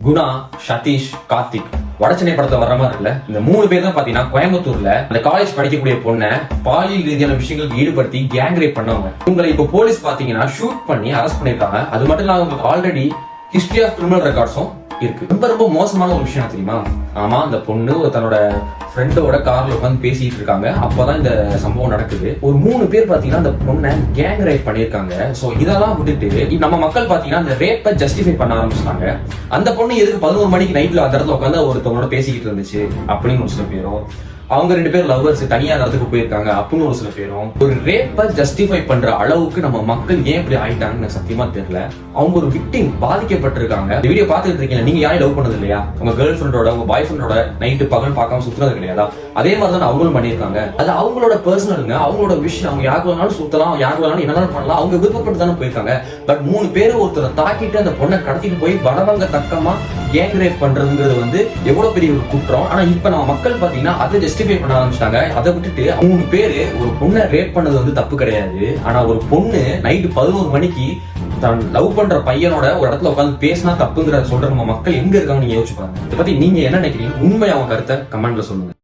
குணா, சதீஷ், கார்த்திக் வடச்சென்னை படத்துல வர்ற மாதிரி இல்ல. இந்த 3 பேர் தான் பாத்தீங்கன்னா கோயம்புத்தூர்ல அந்த காலேஜ் படிக்கக்கூடிய பொண்ணை பாலியல் ரீதியான விஷயங்களுக்கு ஈடுபடுத்தி கேங் ரேப் பண்ணவங்க. உங்களை இப்ப போலீஸ் பாத்தீங்கன்னா ஷூட் பண்ணி அரெஸ்ட் பண்ணிருக்காங்க. அது மட்டும் இல்லாம உங்களுக்கு ஆல்ரெடி ஹிஸ்டரி ஆஃப் கிரிமினல் ரெக்கார்ட்ஸும் இருக்கு. ரொம்ப மோசமான ஒரு விஷயம் தெரியுமா? ஆமா, அந்த பொண்ணு தன்னோட ஃப்ரெண்டோட கார்ல உட்காந்து பேசிட்டு இருக்காங்க. அப்பதான் இந்த சம்பவம் நடக்குது. ஒரு 3 பேர் பாத்தீங்கன்னா அந்த பொண்ணை கேங் ரேப் பண்ணிருக்காங்க. சோ இதெல்லாம் விட்டுட்டு நம்ம மக்கள் பாத்தீங்கன்னா அந்த ரேப்பை ஜஸ்டிஃபை பண்ண ஆரம்பிச்சிட்டாங்க. அந்த பொண்ணு எதுக்கு 11 மணிக்கு நைட்ல அந்த இடத்துல உட்காந்து ஒருத்தவங்களோட பேசிக்கிட்டு இருந்துச்சு அப்படின்னு ஒரு சில பேரும், அவங்க 2 பேர் லவ்வர்ஸ் தனியா இடத்துக்கு போயிருக்காங்க அப்படின்னு ஒரு சில பேரும், ஒரு ரேப்பை ஜஸ்டிஃபை பண்ற அளவுக்கு நம்ம மக்கள் ஏன் இப்படி ஆயிட்டாங்கன்னு சத்தியமா தெரியல. அவங்க ஒரு விக்டிம், பாதிக்கப்பட்டிருக்காங்க. இந்த வீடியோ பாத்துட்டு இருக்கீங்க, நீங்க யாரும் லவ் பண்ணது இல்லையா? உங்க கேர்ள் ஃப்ரெண்டோட உங்க பாய் ஃப்ரெண்டோட நைட்டு பகல் பார்க்காம சுத்துறது கிடையாதா? அதே மாதிரிதான் அவங்களும் பண்ணிருக்காங்க. அது அவங்களோட பர்சனலுங்க, அவங்களோட விஷயம். அவங்க யாருக்கு வேணாலும் சுத்தலாம், யாருக்கு வேணாலும் என்னென்ன பண்ணலாம், அவங்க விருப்பப்பட்டு தானே போயிருக்காங்க. பட் 3 பேர் ஒருத்தரை தாக்கிட்டு அந்த பொண்ணை கடத்திட்டு போய் பலவங்க தக்கமா கேங் ரேப் பண்றதுங்கிறது எவ்வளவு பெரிய ஒரு குற்றம். ஆனா இப்ப நம்ம மக்கள் பாத்தீங்கன்னா அதை ஜஸ்டிஃபை பண்ண ஆரம்பிச்சிட்டாங்க. அதை விட்டுட்டு 3 பேரு ஒரு பொண்ணை ரேப் பண்ணது தப்பு கிடையாது. ஆனா ஒரு பொண்ணு நைட்டு 11 மணிக்கு தான் லவ் பண்ற பையனோட ஒரு இடத்துல உட்காந்து பேசினா தப்புங்கிற சொல்ற நம்ம மக்கள் எங்க இருக்காங்க நீங்க யோசிச்சு பாருங்க. இதை பத்தி நீங்க என்ன நினைக்கிறீங்க? உண்மை அவங்க கருத்தை கமெண்ட்ல சொல்லுங்க.